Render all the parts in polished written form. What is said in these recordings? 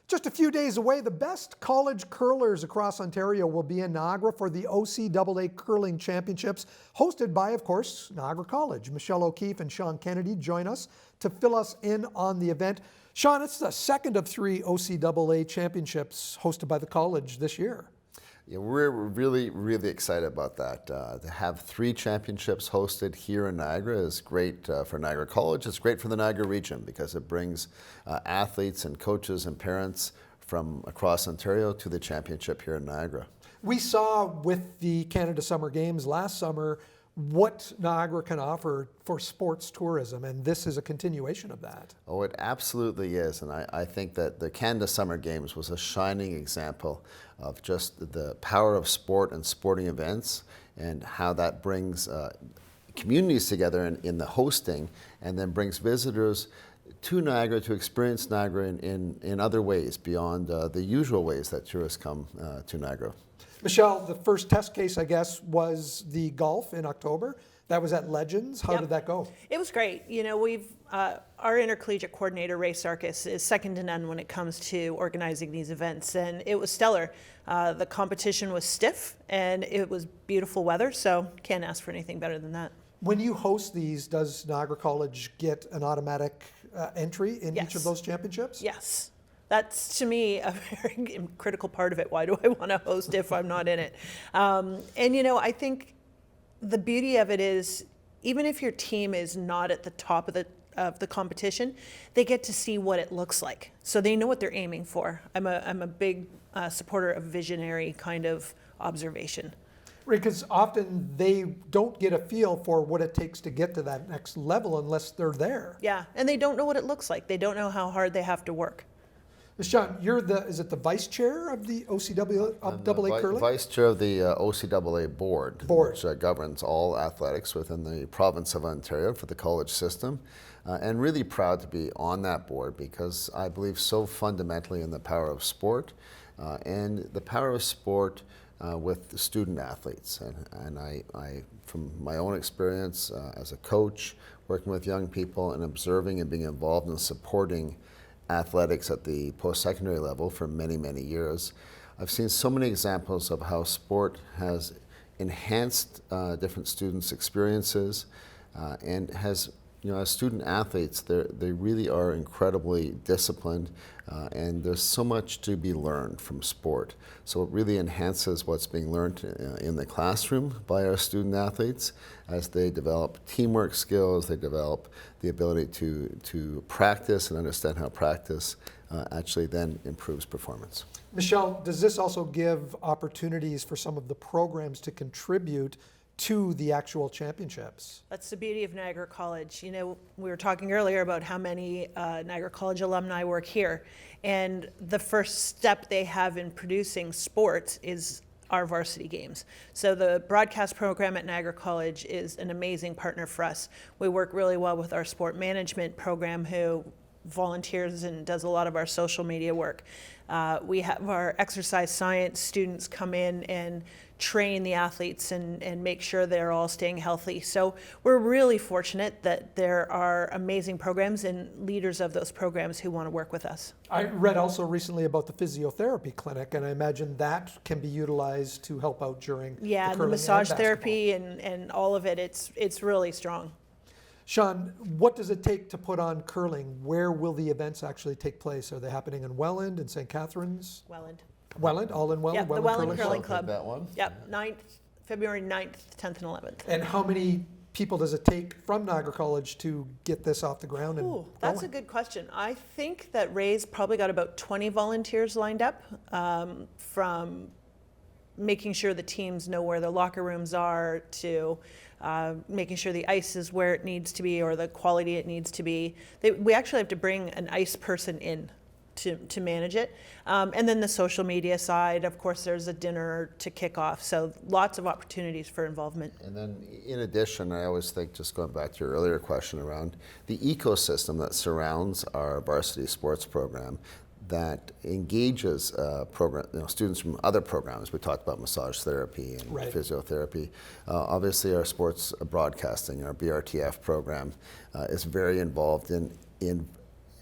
Just a few days away, the best college curlers across Ontario will be in Niagara for the OCAA Curling Championships, hosted by, of course, Niagara College. Michele O'Keefe and Sean Kennedy join us to fill us in on the event. Sean, it's the second of 3 OCAA championships hosted by the college this year. Yeah, we're really excited about that. To have 3 championships hosted here in Niagara is great for Niagara College. It's great for the Niagara region because it brings athletes and coaches and parents from across Ontario to the championship here in Niagara. We saw with the Canada Summer Games last summer what Niagara can offer for sports tourism, and this is a continuation of that. Oh, it absolutely is, and I think that the Canada Summer Games was a shining example of just the power of sport and sporting events and how that brings communities together in the hosting and then brings visitors to Niagara to experience Niagara in other ways beyond the usual ways that tourists come to Niagara. Michele, the first test case, I guess, was the golf in October. That was at Legends. How did that go? It was great. You know, our intercollegiate coordinator, Ray Sarkis, is second to none when it comes to organizing these events, and it was stellar. The competition was stiff, and it was beautiful weather, so can't ask for anything better than that. When you host these, does Niagara College get an automatic entry in each of those championships? Yes. That's, to me, a very critical part of it. Why do I want to host if I'm not in it? And, you know, I think the beauty of it is, even if your team is not at the top of the competition, they get to see what it looks like. So they know what they're aiming for. I'm a big supporter of visionary kind of observation. Right, because often they don't get a feel for what it takes to get to that next level unless they're there. Yeah, and they don't know what it looks like. They don't know how hard they have to work. Sean, you're is it the vice chair of the OCAA Curling? Vice chair of the OCAA board, which governs all athletics within the province of Ontario for the college system. And really proud to be on that board because I believe so fundamentally in the power of sport and the power of sport with the student athletes. And I, from my own experience as a coach, working with young people and observing and being involved in supporting athletics at the post-secondary level for many years, I've seen so many examples of how sport has enhanced different students' experiences and has, you know, as student athletes, they really are incredibly disciplined and there's so much to be learned from sport. So it really enhances what's being learned in the classroom by our student athletes as they develop teamwork skills, they develop the ability to practice and understand how practice actually then improves performance. Michele, does this also give opportunities for some of the programs to contribute to the actual championships? That's the beauty of Niagara College. You know, we were talking earlier about how many Niagara College alumni work here, and the first step they have in producing sports is our varsity games. So the broadcast program at Niagara College is an amazing partner for us. We work really well with our sport management program, who volunteers and does a lot of our social media work. We have our exercise science students come in and train the athletes and make sure they're all staying healthy. So we're really fortunate that there are amazing programs and leaders of those programs who want to work with us. I read also recently about the physiotherapy clinic, and I imagine that can be utilized to help out during the massage therapy and all of it. It's really strong. Sean, what does it take to put on curling? Where will the events actually take place? Are they happening in Welland and St. Catharines? Welland, all in Welland? Yeah, the Welland Curling Club. That one? Yep, February 9th, 10th, and 11th. And how many people does it take from Niagara College to get this off the ground? That's a good question. I think that Ray's probably got about 20 volunteers lined up, from making sure the teams know where their locker rooms are to making sure the ice is where it needs to be or the quality it needs to be. We actually have to bring an ice person in to manage it. And then the social media side, of course, there's a dinner to kick off. So lots of opportunities for involvement. And then in addition, I always think, just going back to your earlier question around the ecosystem that surrounds our varsity sports program, that engages students from other programs. We talked about massage therapy and physiotherapy. Obviously, our sports broadcasting, our BRTF program, is very involved in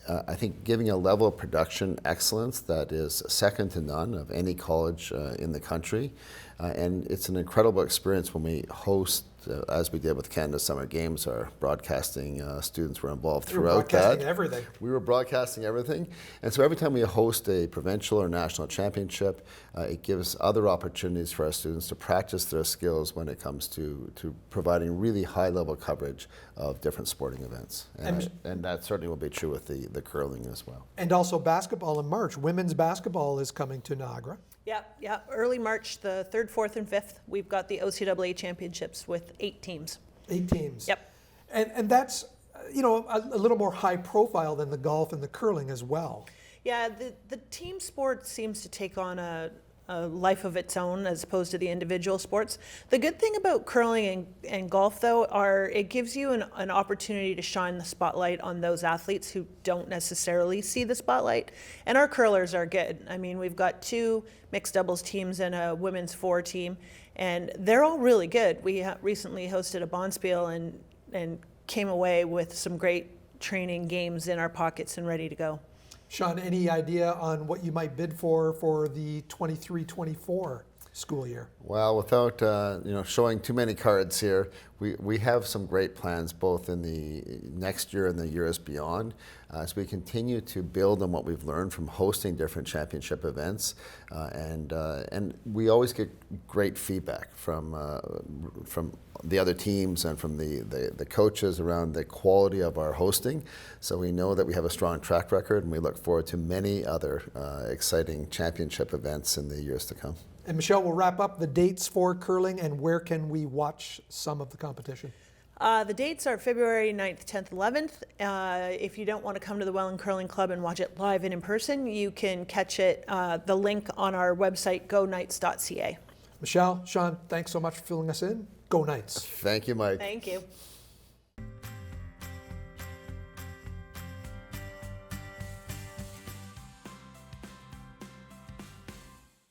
I think giving a level of production excellence that is second to none of any college in the country. And it's an incredible experience when we host, as we did with Canada Summer Games. Our broadcasting students were involved throughout that. Everything. We were broadcasting everything. And so every time we host a provincial or national championship, it gives other opportunities for our students to practice their skills when it comes to providing really high-level coverage of different sporting events. And that certainly will be true with the curling as well. And also basketball in March. Women's basketball is coming to Niagara. Yeah. Early March, the 3rd, 4th, and 5th, we've got the OCAA Championships with 8 teams. 8 teams. Yep. And that's, a little more high profile than the golf and the curling as well. Yeah, the team sport seems to take on a life of its own as opposed to the individual sports. The good thing about curling and golf, though, it gives you an opportunity to shine the spotlight on those athletes who don't necessarily see the spotlight. And our curlers are good. I mean, we've got 2 mixed doubles teams and a women's 4 team, and they're all really good. We recently hosted a bonspiel and came away with some great training games in our pockets and ready to go. Sean, any idea on what you might bid for the 23-24 school year? Well, without showing too many cards here, we have some great plans both in the next year and the years beyond as we continue to build on what we've learned from hosting different championship events, and we always get great feedback from the other teams and from the coaches around the quality of our hosting. So we know that we have a strong track record, and we look forward to many other exciting championship events in the years to come. And Michele, we'll wrap up the dates for curling and where can we watch some of the competition? The dates are February 9th, 10th, 11th. If you don't want to come to the Welland Curling Club and watch it live and in person, you can catch it, the link on our website, goknights.ca. Michele, Sean, thanks so much for filling us in. Go Knights. Thank you, Mike. Thank you.